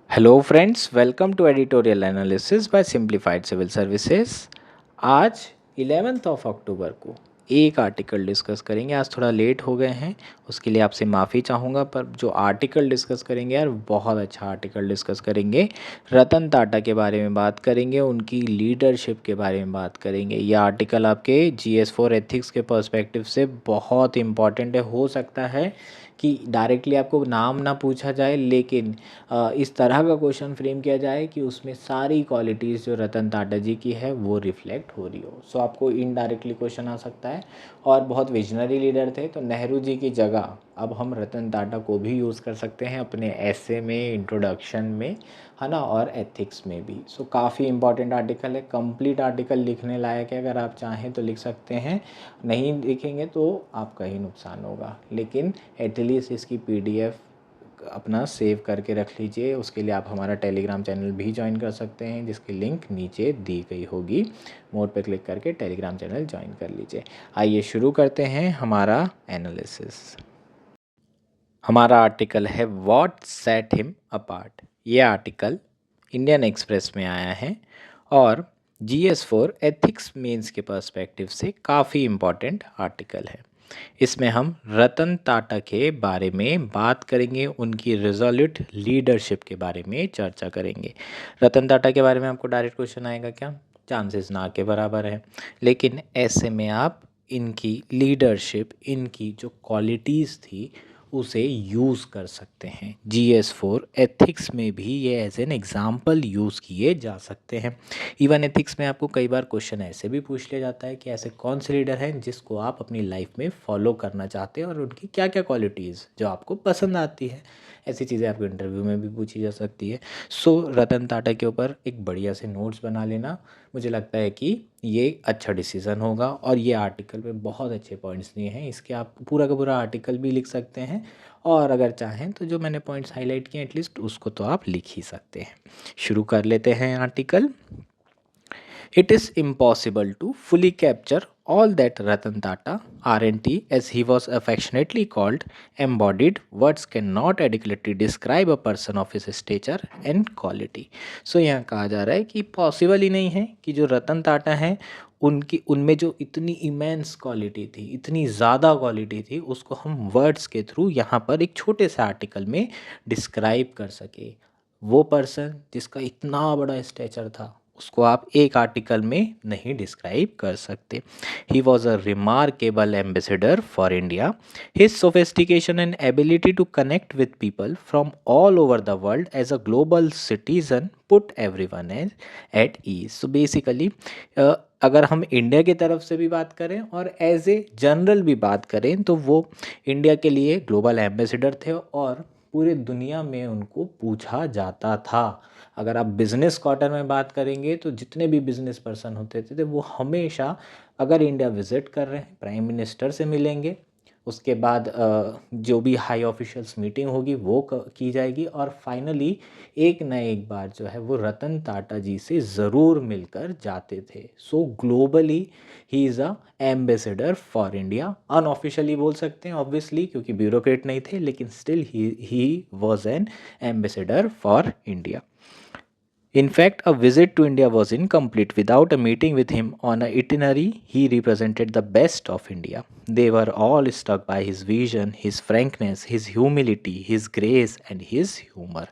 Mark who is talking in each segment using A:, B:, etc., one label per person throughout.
A: Hello friends, welcome to editorial analysis by simplified civil services. आज 11 अक्टूबर को एक article discuss करेंगे। आज थोड़ा लेट हो गए हैं, उसके लिए आपसे माफ़ी चाहूँगा, पर जो आर्टिकल डिस्कस करेंगे यार बहुत अच्छा आर्टिकल डिस्कस करेंगे। रतन टाटा के बारे में बात करेंगे, उनकी लीडरशिप के बारे में बात करेंगे। यह आर्टिकल आपके GS4 एथिक्स के पर्सपेक्टिव से बहुत इम्पॉर्टेंट है। हो सकता है कि डायरेक्टली आपको नाम ना पूछा जाए, लेकिन इस तरह का क्वेश्चन फ्रेम किया जाए कि उसमें सारी क्वालिटीज़ जो रतन टाटा जी की है वो रिफ्लेक्ट हो रही हो। सो आपको इनडायरेक्टली क्वेश्चन आ सकता है। और बहुत विजनरी लीडर थे, तो नेहरू जी की जगह अब हम रतन टाटा को भी यूज़ कर सकते हैं अपने ऐसे में, इंट्रोडक्शन में, है ना, और एथिक्स में भी। सो काफ़ी इंपॉर्टेंट आर्टिकल है, कंप्लीट आर्टिकल लिखने लायक है। अगर आप चाहें तो लिख सकते हैं, नहीं लिखेंगे तो आपका ही नुकसान होगा, लेकिन एटलीस्ट इसकी PDF अपना सेव करके रख लीजिए। उसके लिए आप हमारा टेलीग्राम चैनल भी ज्वाइन कर सकते हैं, जिसकी लिंक नीचे दी गई होगी। मोर पे क्लिक करके टेलीग्राम चैनल ज्वाइन कर लीजिए। आइए शुरू करते हैं हमारा एनालिसिस। हमारा आर्टिकल है व्हाट सेट हिम अपार्ट। ये आर्टिकल इंडियन एक्सप्रेस में आया है और GS4 एथिक्स मेंस के पर्सपेक्टिव से काफ़ी इम्पॉर्टेंट आर्टिकल है। इसमें हम रतन टाटा के बारे में बात करेंगे, उनकी रिजोल्यूट लीडरशिप के बारे में चर्चा करेंगे। रतन टाटा के बारे में आपको डायरेक्ट क्वेश्चन आएगा क्या? चांसेस ना के बराबर है, लेकिन ऐसे में आप इनकी लीडरशिप, इनकी जो क्वालिटीज़ थी उसे यूज़ कर सकते हैं। GS4 एथिक्स में भी ये एज एन एग्ज़ाम्पल यूज़ किए जा सकते हैं। इवन एथिक्स में आपको कई बार क्वेश्चन ऐसे भी पूछ लिया जाता है कि ऐसे कौन से लीडर हैं जिसको आप अपनी लाइफ में फॉलो करना चाहते हैं और उनकी क्या क्या क्वालिटीज़ जो आपको पसंद आती है। ऐसी चीज़ें आपको इंटरव्यू में भी पूछी जा सकती है। सो रतन टाटा के ऊपर एक बढ़िया से नोट्स बना लेना, मुझे लगता है कि ये अच्छा डिसीज़न होगा। और ये आर्टिकल में बहुत अच्छे पॉइंट्स दिए हैं, इसके आप पूरा का पूरा आर्टिकल भी लिख सकते हैं, और अगर चाहें तो जो मैंने पॉइंट्स हाईलाइट किए एटलीस्ट उसको तो आप लिख ही सकते हैं। शुरू कर लेते हैं article. It is impossible to fully capture all that Ratan Tata, RNT, as he was affectionately called, embodied. Words cannot adequately describe a person of his stature and quality. So यहाँ कहा जा रहा है कि पॉसिबल ही नहीं है कि जो रतन टाटा हैं उनकी उनमें जो इतनी इमेंस क्वालिटी थी, इतनी ज़्यादा क्वालिटी थी, उसको हम वर्ड्स के थ्रू यहाँ पर एक छोटे से आर्टिकल में डिस्क्राइब कर सके। वो पर्सन जिसका इतना बड़ा स्टेचर था उसको आप एक आर्टिकल में नहीं डिस्क्राइब कर सकते। He was a remarkable ambassador for India. His sophistication and ability to connect with people from all over the world as a global citizen put everyone at ease. So basically अगर हम India की तरफ से भी बात करें और as a general भी बात करें तो वो इंडिया के लिए ग्लोबल एम्बेसडर थे और पूरे दुनिया में उनको पूछा जाता था। अगर आप बिज़नेस क्वार्टर में बात करेंगे तो जितने भी बिज़नेस पर्सन होते थे वो हमेशा, अगर इंडिया विज़िट कर रहे हैं, प्राइम मिनिस्टर से मिलेंगे। उसके बाद जो भी हाई ऑफिशियल्स मीटिंग होगी वो की जाएगी, और फाइनली एक ना एक बार जो है वो रतन टाटा जी से ज़रूर मिलकर जाते थे। सो globally he is a ambassador for India. Unofficially बोल सकते हैं ऑब्वियसली, क्योंकि ब्यूरोक्रेट नहीं थे, लेकिन still he was an ambassador for India. In fact, a visit to India was incomplete without a meeting with him on an itinerary. He represented the best of India. They were all struck by his vision, his frankness, his humility, his grace and his humor.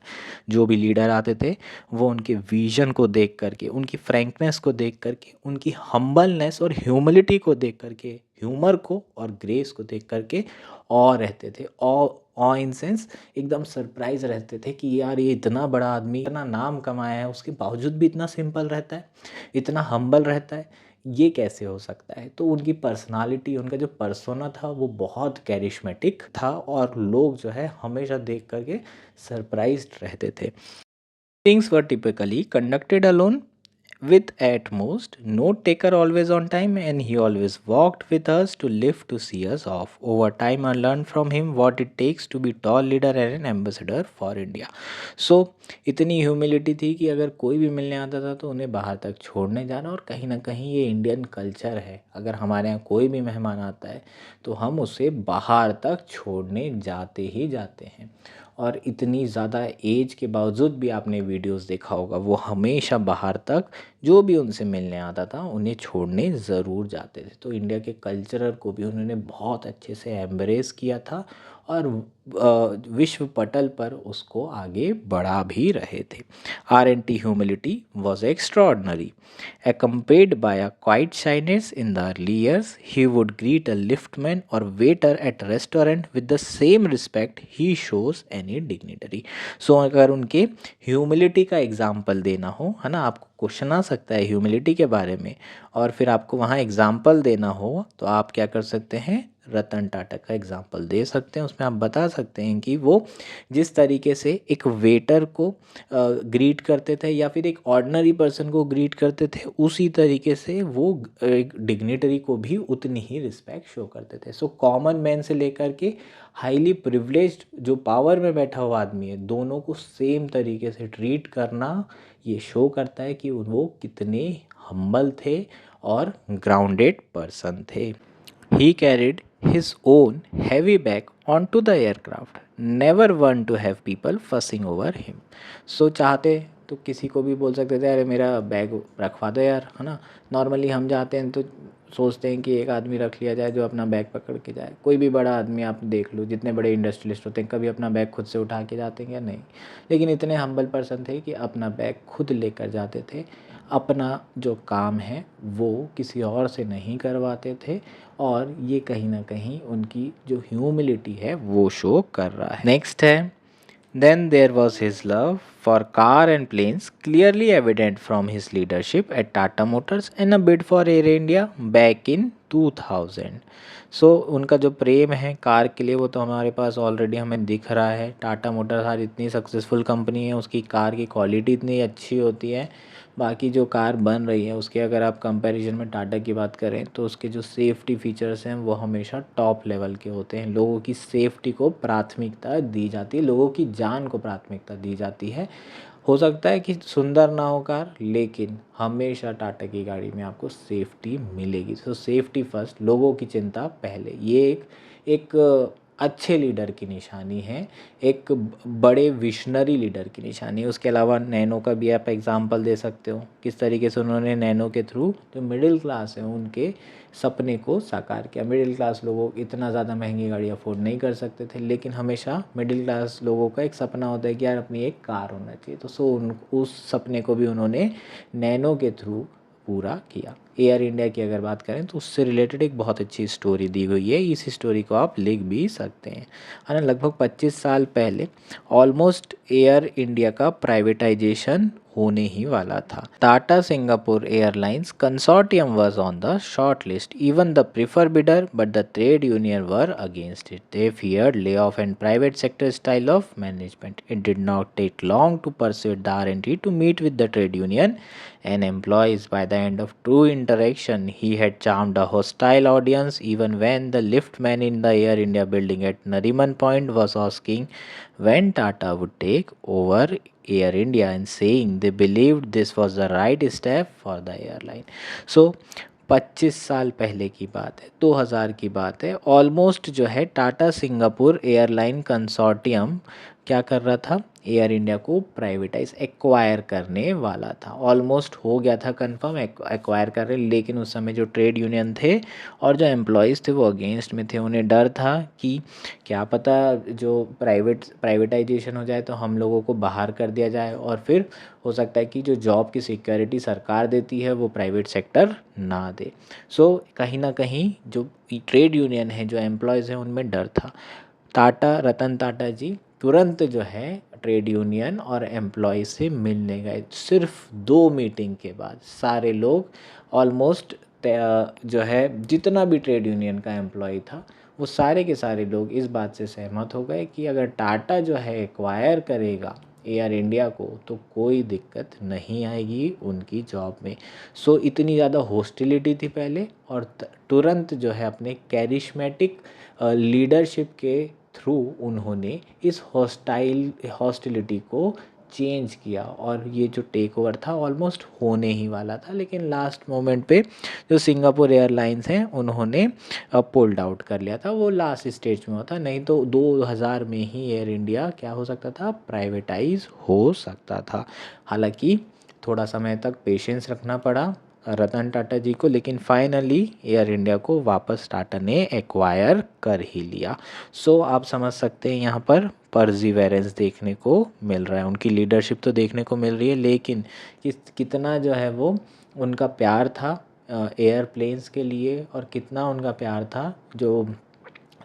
A: जो भी leader आते थे वो उनके vision को देख करके, उनकी फ्रैंकनेस को देख करके, उनकी हम्बलनेस और ह्यूमिलिटी को देख करके, ह्यूमर को और ग्रेस को देख करके और रहते थे। और इन सेंस एकदम सरप्राइज रहते थे कि यार ये इतना बड़ा आदमी, इतना नाम कमाया है, उसके बावजूद भी इतना सिंपल रहता है, इतना हम्बल रहता है, ये कैसे हो सकता है। तो उनकी पर्सनालिटी, उनका जो पर्सोना था वो बहुत कैरिश्मेटिक था और लोग जो है हमेशा देख करके सरप्राइज्ड रहते थे। Meetings were typically conducted alone, with at most note taker always on time, and he always walked with us to lift to see us off. Over time I learned from him what it takes to be tall leader and an ambassador for India. So इतनी humility थी कि अगर कोई भी मिलने आता था तो उन्हें बाहर तक छोड़ने जाना, और कहीं ना कहीं ये इंडियन कल्चर है, अगर हमारे यहाँ कोई भी मेहमान आता है तो हम उसे बाहर तक छोड़ने जाते ही जाते हैं। और इतनी ज़्यादा एज के बावजूद भी आपने वीडियोस देखा होगा, वो हमेशा बाहर तक जो भी उनसे मिलने आता था उन्हें छोड़ने ज़रूर जाते थे। तो इंडिया के कल्चरल को भी उन्होंने बहुत अच्छे से एम्ब्रेस किया था और विश्व पटल पर उसको आगे बढ़ा भी रहे थे। R&T humility was extraordinary. Accompanied by a quiet shyness in the early years, he would greet a liftman or waiter at a restaurant with the same respect he shows any dignitary. So अगर उनके humility का example देना हो, है ना, आपको question आ सकता है ह्यूमिलिटी के बारे में और फिर आपको वहाँ एग्जाम्पल देना हो, तो आप क्या कर सकते हैं, रतन टाटा का एग्जाम्पल दे सकते हैं। उसमें आप बता सकते हैं कि वो जिस तरीके से एक वेटर को ग्रीट करते थे या फिर एक ऑर्डिनरी पर्सन को ग्रीट करते थे, उसी तरीके से वो एक डिग्निटरी को भी उतनी ही रिस्पेक्ट शो करते थे। सो कॉमन मैन से लेकर के हाईली प्रिविलेज्ड जो पावर में बैठा हुआ आदमी है, दोनों को सेम तरीके से ट्रीट करना ये शो करता है कि वो कितने हम्बल थे और ग्राउंडेड पर्सन थे। He carried his own heavy bag onto the aircraft, never one to have people fussing over him. So चाहते तो किसी को भी बोल सकते थे, अरे मेरा बैग रखवा दो यार, है ना। नॉर्मली हम जाते हैं तो सोचते हैं कि एक आदमी रख लिया जाए जो अपना बैग पकड़ के जाए। कोई भी बड़ा आदमी आप देख लो, जितने बड़े इंडस्ट्रियलिस्ट होते हैं, कभी अपना बैग खुद से उठा के जाते हैं क्या? नहीं। लेकिन इतने हम्बल पर्सन थे कि अपना बैग खुद लेकर जाते थे। अपना जो काम है वो किसी और से नहीं करवाते थे और ये कहीं ना कहीं उनकी जो ह्यूमिलिटी है वो शो कर रहा है। नेक्स्ट है, then there was his love for car and planes, clearly evident from his leadership at Tata Motors and a bid for Air India back in 2000. सो उनका जो प्रेम है कार के लिए वो तो हमारे पास ऑलरेडी हमें दिख रहा है। टाटा मोटर्स हर इतनी सक्सेसफुल कंपनी है, उसकी कार की क्वालिटी इतनी अच्छी होती है। बाकी जो कार बन रही है उसके अगर आप कंपैरिजन में टाटा की बात करें तो उसके जो सेफ्टी फीचर्स हैं वो हमेशा टॉप लेवल के होते हैं। लोगों की सेफ्टी को प्राथमिकता दी जाती है, लोगों की जान को प्राथमिकता दी जाती है। हो सकता है कि सुंदर ना हो कार, लेकिन हमेशा टाटा की गाड़ी में आपको सेफ्टी मिलेगी। तो सेफ्टी फर्स्ट, लोगों की चिंता पहले, ये एक अच्छे लीडर की निशानी है, एक बड़े विशनरी लीडर की निशानी है। उसके अलावा नैनो का भी आप एग्जांपल दे सकते हो, किस तरीके से उन्होंने नैनो के थ्रू जो मिडिल क्लास है उनके सपने को साकार किया। मिडिल क्लास लोगों इतना ज़्यादा महंगी गाड़ी अफोर्ड नहीं कर सकते थे, लेकिन हमेशा मिडिल क्लास लोगों का एक सपना होता है कि यार अपनी एक कार होना चाहिए। तो उस सपने को भी उन्होंने नैनो के थ्रू पूरा किया। एयर इंडिया की अगर बात करें तो उससे रिलेटेड एक बहुत अच्छी स्टोरी दी गई है, इस स्टोरी को आप लिख भी सकते हैं, है ना। लगभग 25 साल पहले ऑलमोस्ट एयर इंडिया का प्राइवेटाइजेशन होने ही वाला था। Tata Singapore Airlines consortium was on the short list, even the prefer bidder, but the trade union were against it. They feared lay off and private sector style of management. It did not take long to persuade the R&T to meet with the trade union and employees. By the end of true interaction, he had charmed a hostile audience, even when the liftman in the Air India building at Nariman Point was asking when Tata would take over Air India and saying they believed this was the right step for the airline. So 25 साल पहले की बात है, 2000 की बात है। Almost जो है टाटा सिंगापुर एयरलाइन कंसोर्टियम क्या कर रहा था, एयर इंडिया को प्राइवेटाइज एक्वायर करने वाला था। ऑलमोस्ट हो गया था कंफर्म एक्वायर कर रहे, लेकिन उस समय जो ट्रेड यूनियन थे और जो एम्प्लॉयज़ थे वो अगेंस्ट में थे। उन्हें डर था कि क्या पता जो प्राइवेटाइजेशन हो जाए तो हम लोगों को बाहर कर दिया जाए और फिर हो सकता है कि जो जॉब की सिक्योरिटी सरकार देती है वो प्राइवेट सेक्टर ना दे। सो कहीं ना कहीं जो ट्रेड यूनियन है, जो एम्प्लॉयज़ हैं, उनमें डर था। रतन टाटा जी तुरंत जो है ट्रेड यूनियन और एम्प्लॉय से मिलने गए। सिर्फ 2 मीटिंग के बाद सारे लोग ऑलमोस्ट जो है जितना भी ट्रेड यूनियन का एम्प्लॉय था वो सारे के सारे लोग इस बात से सहमत हो गए कि अगर टाटा जो है एक्वायर करेगा एयर इंडिया को तो कोई दिक्कत नहीं आएगी उनकी जॉब में। सो इतनी ज़्यादा हॉस्टिलिटी थी पहले, और तुरंत जो है अपने कैरिशमेटिक लीडरशिप के थ्रू उन्होंने इस हॉस्टिलिटी को चेंज किया और ये जो टेक ओवर था ऑलमोस्ट होने ही वाला था, लेकिन लास्ट मोमेंट पे जो सिंगापुर एयरलाइंस हैं उन्होंने पुल्ड आउट कर लिया था। वो लास्ट स्टेज में होता, नहीं तो 2000 में ही एयर इंडिया क्या हो सकता था, प्राइवेटाइज हो सकता था। हालांकि थोड़ा समय तक पेशेंस रखना पड़ा रतन टाटा जी को, लेकिन फाइनली एयर इंडिया को वापस टाटा ने एक्वायर कर ही लिया। सो आप समझ सकते हैं यहाँ पर परजीवेरेंस देखने को मिल रहा है, उनकी लीडरशिप तो देखने को मिल रही है, लेकिन कितना जो है वो उनका प्यार था एयरप्लेन्स के लिए, और कितना उनका प्यार था जो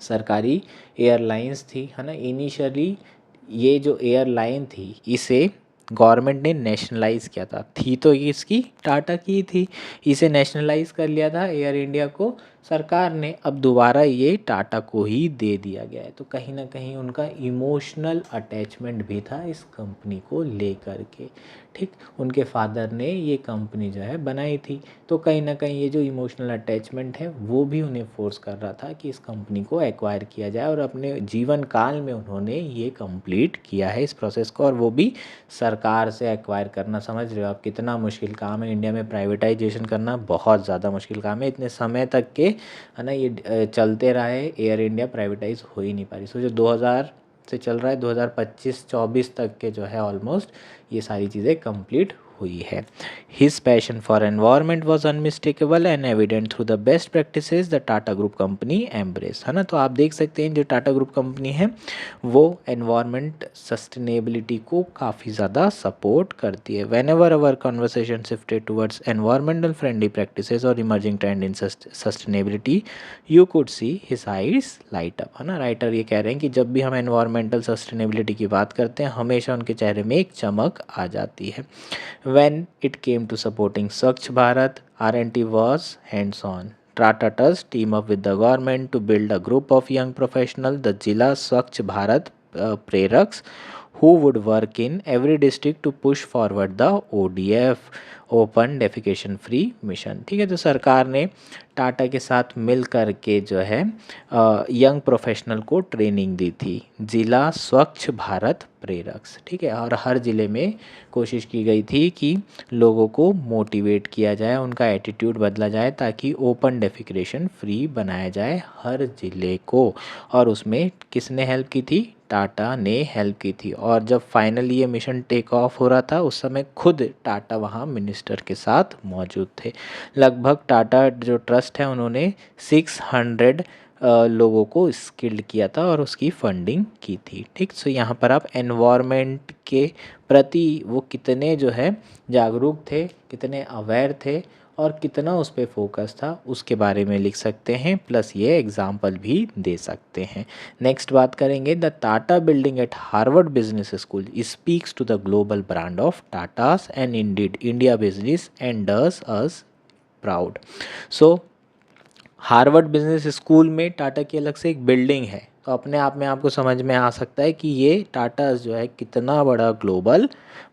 A: सरकारी एयरलाइंस थी, है ना। इनिशियली ये जो एयरलाइन थी इसे गवर्नमेंट ने नेशनलाइज किया था, थी तो ये इसकी टाटा की थी, इसे नेशनलाइज कर लिया था एयर इंडिया को सरकार ने, अब दोबारा ये टाटा को ही दे दिया गया है। तो कहीं ना कहीं उनका इमोशनल अटैचमेंट भी था इस कंपनी को लेकर के, ठीक। उनके फादर ने ये कंपनी जो है बनाई थी, तो कहीं ना कहीं ये जो इमोशनल अटैचमेंट है वो भी उन्हें फोर्स कर रहा था कि इस कंपनी को एक्वायर किया जाए, और अपने जीवन काल में उन्होंने ये कंप्लीट किया है इस प्रोसेस को, और वो भी सरकार से एक्वायर करना। समझ रहे हो आप कितना मुश्किल काम है, इंडिया में प्राइवेटाइजेशन करना बहुत ज़्यादा मुश्किल काम है, इतने समय तक के, है ना, ये चलते रहा है, एयर इंडिया प्राइवेटाइज हो ही नहीं पा रही। सोचो 2000 से चल रहा है, 2025-24 तक के जो है ऑलमोस्ट ये सारी चीज़ें कंप्लीट हुई है। His passion for environment was unmistakable and evident through the best practices the Tata group company embrace, है ना। तो आप देख सकते हैं जो टाटा ग्रुप कंपनी है वो एनवायरनमेंट सस्टेनेबिलिटी को काफ़ी ज़्यादा सपोर्ट करती है। Whenever our conversation shifted towards environmental friendly practices और emerging trend in sustainability, you could see his eyes light up, है ना। राइटर ये कह रहे हैं कि जब भी हम एनवायरमेंटल सस्टेनेबिलिटी की बात करते हैं हमेशा उनके चेहरे में एक चमक आ जाती है। When it came to supporting Swachh Bharat, R&T was hands-on. Tata Trust team up with the government to build a group of young professionals, the Jila Swachh Bharat Preraks, who would work in every district to push forward the ODF, open defecation free mission, ठीक है। तो सरकार ने टाटा के साथ मिल कर के जो है यंग प्रोफेशनल को ट्रेनिंग दी थी, जिला स्वच्छ भारत प्रेरक्स, ठीक है। और हर ज़िले में कोशिश की गई थी कि लोगों को मोटिवेट किया जाए, उनका एटीट्यूड बदला जाए, ताकि ओपन डेफिकेशन फ्री बनाया जाए हर ज़िले को। और उसमें किसने हेल्प की थी, टाटा ने हेल्प की थी। और जब फाइनली ये मिशन टेक ऑफ हो रहा था उस समय खुद टाटा वहाँ मिनिस्टर के साथ मौजूद थे। लगभग टाटा जो ट्रस्ट है उन्होंने 600 लोगों को स्किल्ड किया था और उसकी फंडिंग की थी, ठीक। सो यहाँ पर आप एनवायरनमेंट के प्रति वो कितने जो है जागरूक थे, कितने अवेयर थे, और कितना उस पर फोकस था उसके बारे में लिख सकते हैं, प्लस ये एग्जाम्पल भी दे सकते हैं। नेक्स्ट बात करेंगे, the Tata building at Harvard business school speaks to the global brand of Tatas and indeed India business and does us proud. So Harvard business school में टाटा की अलग से एक बिल्डिंग है, तो अपने आप में आपको समझ में आ सकता है कि ये टाटा जो है कितना बड़ा ग्लोबल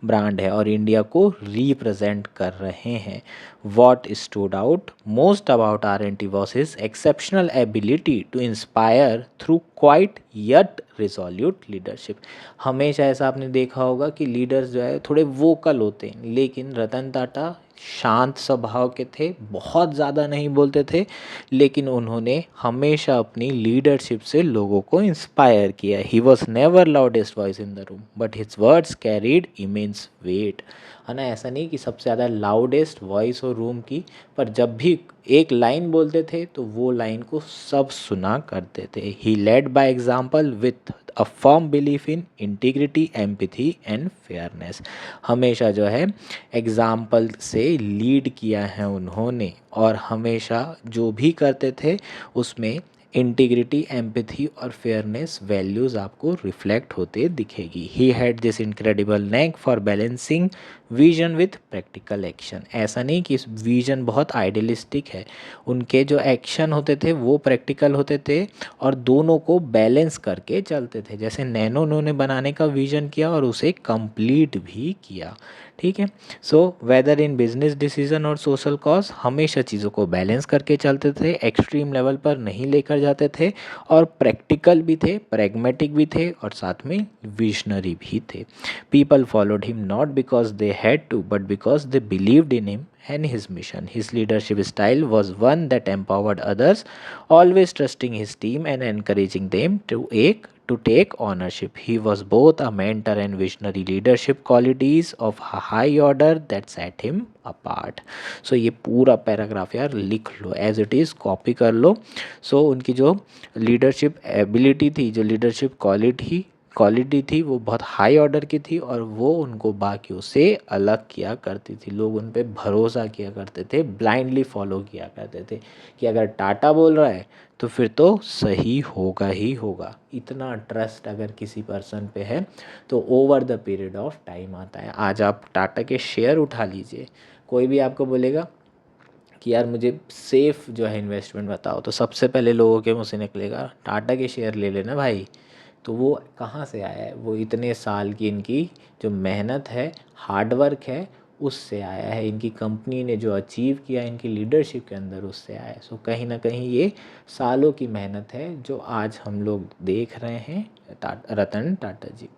A: ब्रांड है और इंडिया को रिप्रेजेंट कर रहे हैं। What stood out most about R&T was his exceptional ability to inspire through quite yet resolute leadership. हमेशा ऐसा आपने देखा होगा कि लीडर्स जो है थोड़े वोकल होते हैं, लेकिन रतन टाटा शांत स्वभाव के थे, बहुत ज़्यादा नहीं बोलते थे, लेकिन उन्होंने हमेशा अपनी लीडरशिप से लोगों को इंस्पायर किया। He was never loudest voice in the room but his words carried immense weight, है ना। ऐसा नहीं कि सबसे ज़्यादा लाउडेस्ट वॉइस हो रूम की, पर जब भी एक लाइन बोलते थे तो वो लाइन को सब सुना करते थे। He led by example with a firm belief in integrity, empathy and fairness. हमेशा जो है एग्जाम्पल से लीड किया है उन्होंने, और हमेशा जो भी करते थे उसमें इंटीग्रिटी, एम्पैथी और फेयरनेस वैल्यूज़ आपको रिफ्लेक्ट होते दिखेगी। He had this incredible neck for balancing vision with practical action. ऐसा नहीं कि इस विजन बहुत आइडियलिस्टिक है, उनके जो एक्शन होते थे वो प्रैक्टिकल होते थे और दोनों को बैलेंस करके चलते थे। जैसे नैनो उन्होंने बनाने का विजन किया और उसे कंप्लीट भी किया, ठीक है। So whether in business decision और सोशल कॉज, हमेशा चीज़ों को बैलेंस करके चलते थे, एक्सट्रीम लेवल पर नहीं लेकर जाते थे और प्रैक्टिकल भी थे, प्रैग्मेटिक भी थे और साथ में विजनरी भी थे। People followed him not because they had to but because they believed in him and his mission. His leadership style was one that empowered others, always trusting his team and encouraging them to take ownership. He was both a mentor and visionary, leadership qualities of a high order that set him apart. So ये पूरा paragraph यार लिख लो, as it is copy कर लो. सो उनकी जो leadership ability थी, जो leadership quality थी वो बहुत हाई ऑर्डर की थी और वो उनको बाकियों से अलग किया करती थी. लोग उन पर भरोसा किया करते थे, ब्लाइंडली फॉलो किया करते थे कि अगर टाटा बोल रहा है तो फिर तो सही होगा ही होगा. इतना ट्रस्ट अगर किसी पर्सन पे है तो over the period of time आता है. आज आप टाटा के शेयर उठा लीजिए, कोई भी आपको बोलेगा कि यार मुझे सेफ़ जो है इन्वेस्टमेंट बताओ, तो सबसे पहले लोगों के मुँह से निकलेगा टाटा के शेयर ले लेना भाई. तो वो कहाँ से आया है? वो इतने साल की इनकी जो मेहनत है, हार्डवर्क है, उससे आया है. इनकी कंपनी ने जो अचीव किया इनकी लीडरशिप के अंदर, उससे आया है. सो कहीं ना कहीं ये सालों की मेहनत है जो आज हम लोग देख रहे हैं, रतन टाटा जी.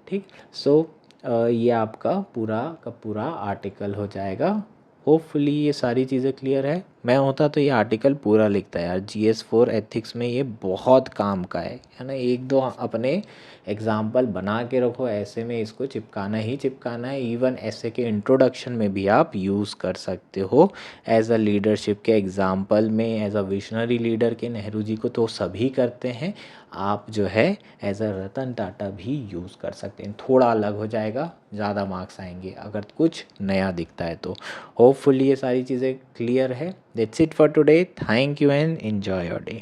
A: ठीक. सो ये आपका पूरा का पूरा आर्टिकल हो जाएगा. होपफुली ये सारी चीज़ें क्लियर है. मैं होता तो ये आर्टिकल पूरा लिखता है यार. GS4 एथिक्स में ये बहुत काम का है ना. एक दो अपने एग्जाम्पल बना के रखो, ऐसे में इसको चिपकाना ही चिपकाना है. इवन ऐसे के इंट्रोडक्शन में भी आप यूज़ कर सकते हो एज अ लीडरशिप के एग्जाम्पल में. एज अ विजनरी लीडर के नेहरू जी को तो सभी करते हैं, आप जो है एज अ रतन टाटा भी यूज़ कर सकते हैं. थोड़ा अलग हो जाएगा, ज़्यादा मार्क्स आएंगे अगर कुछ नया दिखता है तो. होपफुली ये सारी चीज़ें क्लियर है. That's it for today. Thank you and enjoy your day.